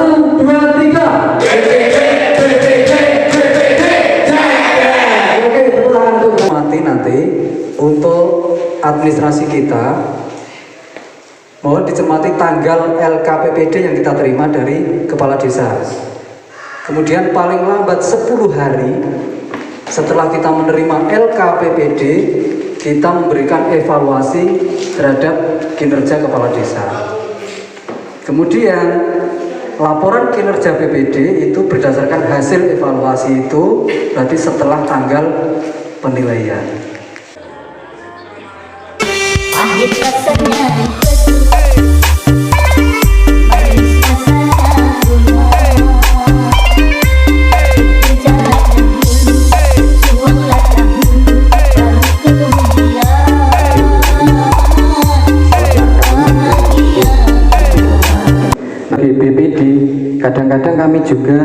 1, 2, 3. BPD, BPD, BPD, jaya. Oke, tepuk tangan untuk nanti untuk administrasi kita. Mohon dicermati tanggal LKPPD yang kita terima dari kepala desa. Kemudian paling lambat 10 hari setelah kita menerima LKPPD, kita memberikan evaluasi terhadap kinerja kepala desa. Kemudian laporan kinerja BPD itu berdasarkan hasil evaluasi itu berarti setelah tanggal penilaian. Pahit rasanya BPD, kadang-kadang kami juga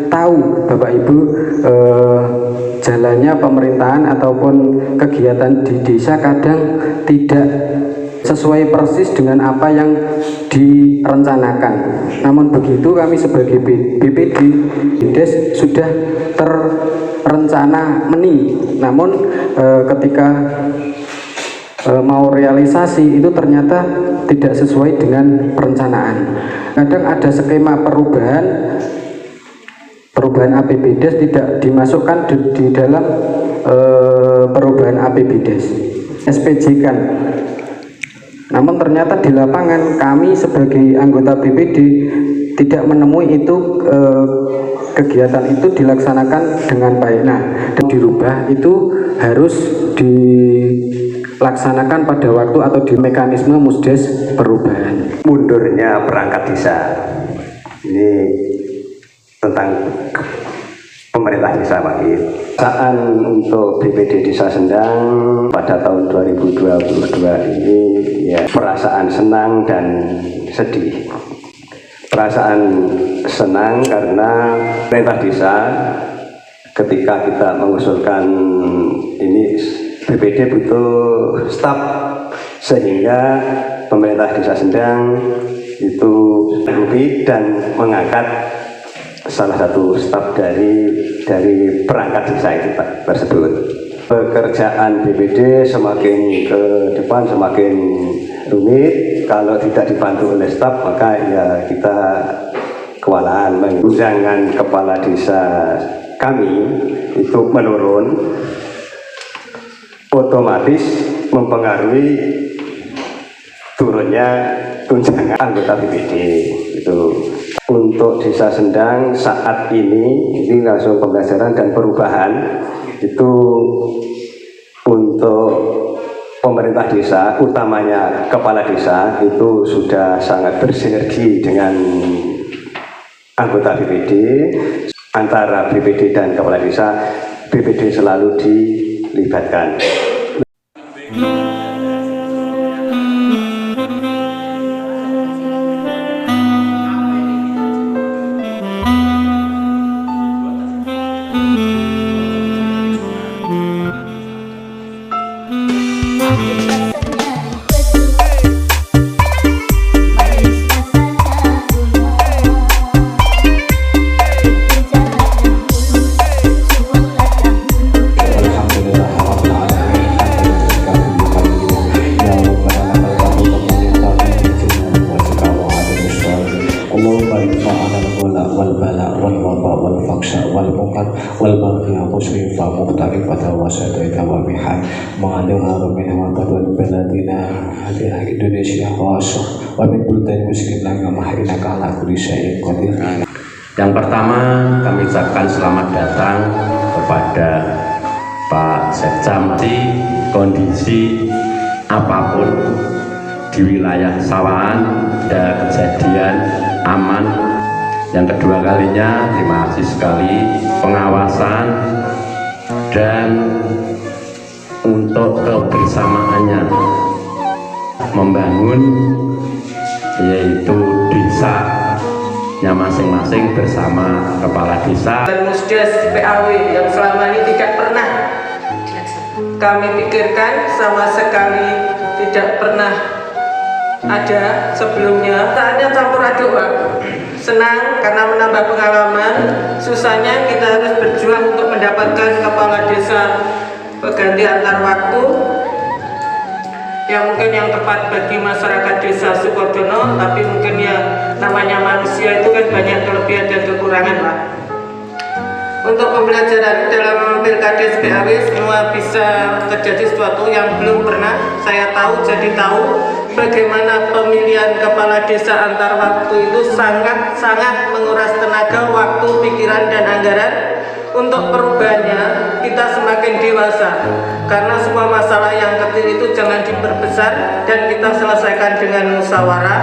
tahu Bapak Ibu jalannya pemerintahan ataupun kegiatan di desa kadang tidak sesuai persis dengan apa yang direncanakan. Namun begitu kami sebagai BPD Des sudah terencana namun ketika mau realisasi itu ternyata tidak sesuai dengan perencanaan. Kadang ada skema perubahan APBDes tidak dimasukkan di dalam perubahan APBDes SPJ kan. Namun ternyata di lapangan kami sebagai anggota BPD tidak menemui itu kegiatan itu dilaksanakan dengan baik. Nah, dirubah itu harus dilaksanakan pada waktu atau di mekanisme musdes perubahan. Mundurnya perangkat desa ini tentang pemerintah desa Pak. Saat untuk BPD Desa Sendang pada tahun 2022 ini ya perasaan senang dan sedih. Perasaan senang karena pemerintah desa ketika kita mengusulkan ini BPD butuh staf sehingga pemerintah Desa Sendang itu rugi dan mengangkat salah satu staf dari perangkat desa itu Pak, tersebut. Pekerjaan BPD semakin ke depan semakin rumit kalau tidak dibantu oleh staf, maka ya kita kewalahan. Tunjangan kepala desa kami itu menurun, otomatis mempengaruhi turunnya tunjangan anggota BPD itu. Untuk Desa Sendang saat ini langsung pembelajaran dan perubahan itu untuk pemerintah desa, utamanya kepala desa itu sudah sangat bersinergi dengan anggota BPD. Antara BPD dan kepala desa, BPD selalu dilibatkan. Yang pertama kami ucapkan selamat datang kepada Pak Sekcam. Kondisi apapun di wilayah Sawahan ada kejadian aman. Yang kedua kalinya terima kasih sekali pengawasan dan untuk kebersamaannya membangun yaitu desanya masing-masing bersama kepala desa dan musdes PAW yang selama ini tidak pernah kami pikirkan, sama sekali tidak pernah ada sebelumnya. Saatnya campur aduk Pak. Senang karena menambah pengalaman, susahnya kita harus berjuang untuk mendapatkan kepala desa pengganti antar waktu yang mungkin yang tepat bagi masyarakat desa Sukodono, tapi mungkin ya namanya manusia itu kan banyak kelebihan dan kekurangan lah. Untuk pembelajaran dalam Pilkades PAW semua bisa terjadi sesuatu yang belum pernah saya tahu, jadi tahu bagaimana pemilihan kepala desa antar waktu itu sangat menguras tenaga, waktu, pikiran, dan anggaran. Untuk perubahannya kita semakin dewasa, karena semua masalah yang kecil itu jangan diperbesar dan kita selesaikan dengan musyawarah.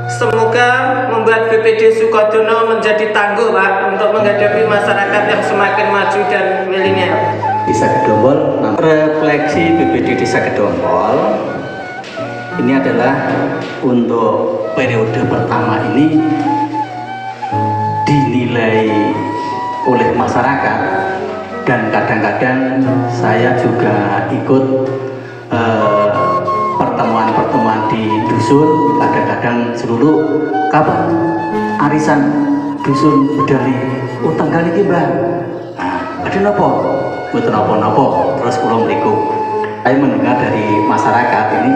Semoga membuat BPD Sukodono menjadi tangguh, Pak, untuk menghadapi masyarakat yang semakin maju dan milenial. Desa Gedombol, refleksi BPD Desa Gedombol ini adalah untuk periode pertama ini dinilai oleh masyarakat, dan kadang-kadang saya juga ikut pertemuan-pertemuan di dusun. Kadang-kadang seluruh kapan arisan dusun Bedali utang kali ini, Mbak. Nah, ada nopo? Betul nopo. Terus pulang berikut. Saya mendengar dari masyarakat ini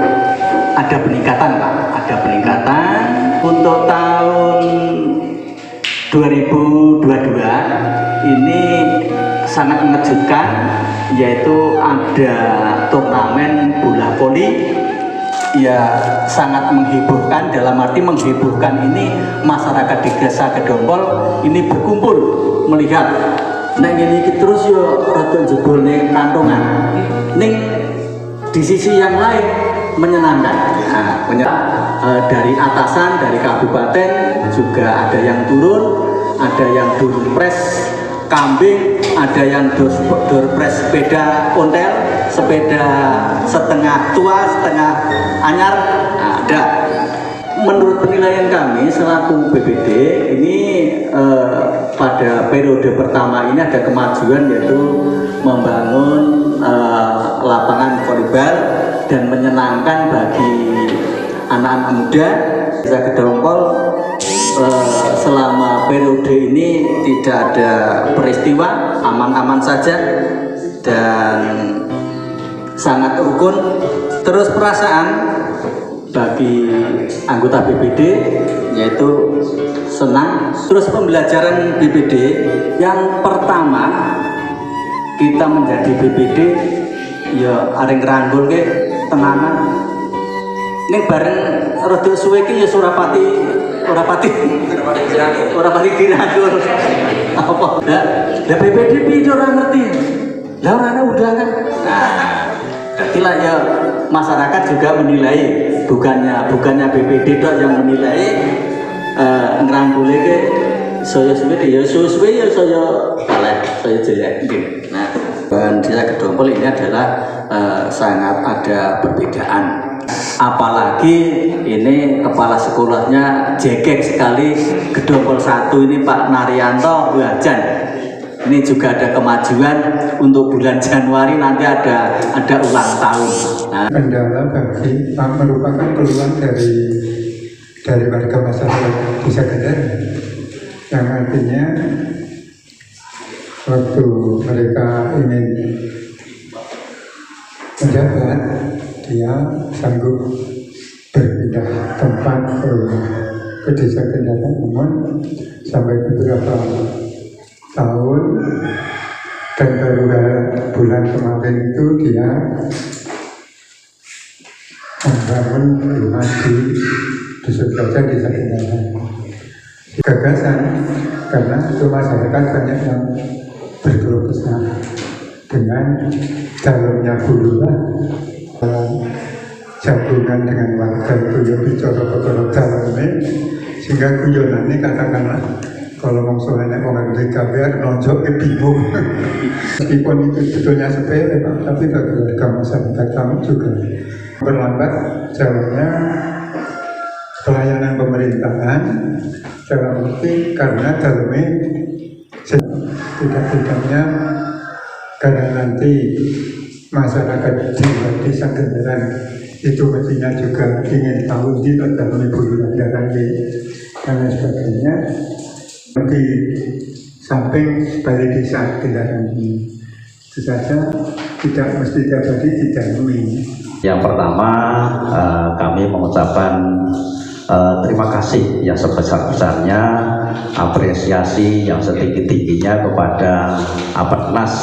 ada peningkatan, Pak. Ada peningkatan untuk tahun 2022 ini sangat mengejutkan, yaitu ada turnamen bola voli ya, sangat menghiburkan. Dalam arti menghiburkan ini masyarakat di Desa Gedombol ini berkumpul melihat neng ini terus yo rada jebol ning kantongan, ning di sisi yang lain menyenangkan. Dari atasan, dari kabupaten juga ada yang turun, ada yang durpres kambing, ada yang durpres sepeda ontel, sepeda setengah tua, setengah anyar, ada. Menurut penilaian kami selaku BPD ini pada periode pertama ini ada kemajuan, yaitu membangun lapangan volleyball dan menyenangkan bagi anak-anak muda. Desa Gedombol selama periode ini tidak ada peristiwa, aman-aman saja dan sangat rukun. Terus perasaan bagi anggota BPD yaitu senang. Terus pembelajaran BPD yang pertama kita menjadi BPD ya areng ranggul ke tenanan. Ning bareng rada suwe iki ya Surapati dirangkul. Apa? Lah BPD piye ora ngerti. Lah ora ana undangan. Nah, jadilah ya masyarakat juga menilai, bukannya BPD tok yang menilai ngrangkule ke saya suwe ya suwe ya saya kalah, saya jelek. Nah, dan Desa Gedombol ini adalah sangat ada perbedaan. Apalagi ini kepala sekolahnya jegek sekali, Gedombol 1 ini Pak Naryanto Wajan. Ini juga ada kemajuan untuk bulan Januari nanti ada ulang tahun. Nah, kendala bagi merupakan keluhan dari warga masyarakat Desa Gedombol, yang artinya waktu mereka ingin menjabat, dia sanggup berpindah tempat ke Desa Gedombol, namun sampai beberapa tahun dan baru bulan kemarin itu dia membangun rumah di Dusun Gajah Desa Gedombol. Gagasan karena itu masyarakat banyak yang berkeluh kesah dengan calonnya Bulurah, gabungan dengan warga itu ya bicara calonnya, sehingga guyonannya katakanlah kalau maksudnya orang DKPR nonjok bingung. Meskipun itu sebetulnya sepele, Pak, tapi bagi warga masyarakat kami juga berlambat jalannya pelayanan pemerintahan dalam arti karena dalamnya tidak-tidaknya karena nanti masyarakat di Desa Gedombol itu mestinya juga ingin tahu di dalam Bulurah dan lain sebagainya. Di samping balai desa Dilaran ini, itu saja tidak mesti terjadi dijalui. Yang pertama, kami mengucapkan terima kasih yang sebesar-besarnya, apresiasi yang setinggi-tingginya kepada Apetnas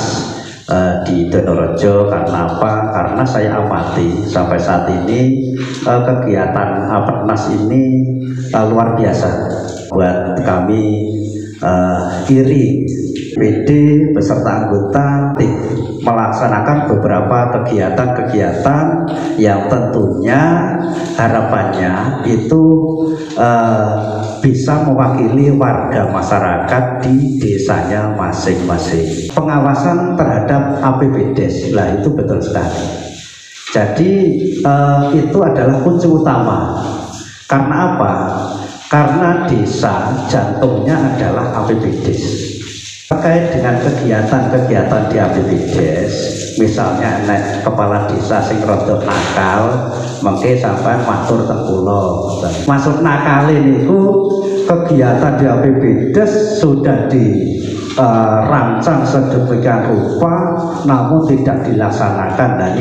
di Donorejo. Karena apa? Karena saya amati sampai saat ini kegiatan Apetnas ini luar biasa. Buat kami iri PD beserta anggota melaksanakan beberapa kegiatan-kegiatan yang tentunya harapannya itu bisa mewakili warga masyarakat di desanya masing-masing. Pengawasan terhadap APBDes, lah itu betul sekali. Jadi itu adalah kunci utama. Karena apa? Karena desa jantungnya adalah APBDes. Terkait dengan kegiatan-kegiatan di APBDes, misalnya kepala desa sing rada nakal, mengke sampean matur teng kula. Maksud nakal niku kegiatan di APBDes sudah dirancang sedemikian rupa, namun tidak dilaksanakan, dan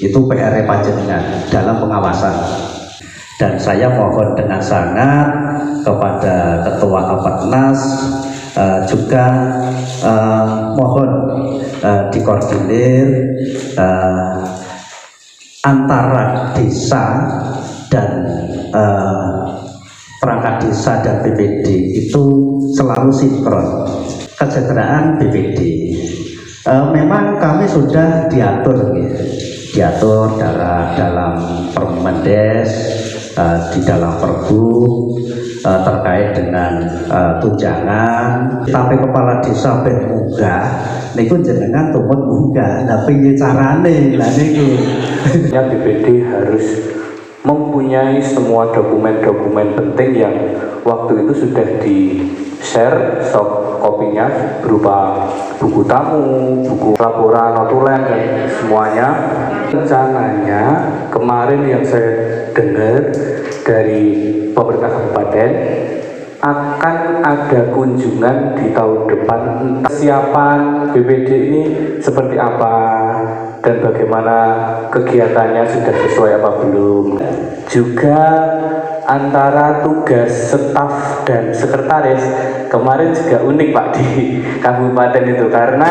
itu PR panjenengan dalam pengawasan. Dan saya mohon dengan sangat kepada Ketua Apetnas juga mohon dikoordinir antara desa dan perangkat desa dan BPD itu selalu sinkron. Kesejahteraan BPD memang kami sudah diatur dalam Permendes, di dalam Perbu terkait dengan tunjangan. Tapi kepala desa ben munggah niku jenengan tumut munggah, tapi piye carane lah niku. BPD harus mempunyai semua dokumen-dokumen penting yang waktu itu sudah di-share soft kopinya berupa buku tamu, buku laporan, notulen, dan semuanya. Rencananya kemarin yang saya dengar dari pemerintah kabupaten akan ada kunjungan di tahun depan. Kesiapan BPD ini seperti apa dan bagaimana kegiatannya, sudah sesuai apa belum. Juga antara tugas staf dan sekretaris kemarin juga unik Pak di kabupaten itu, karena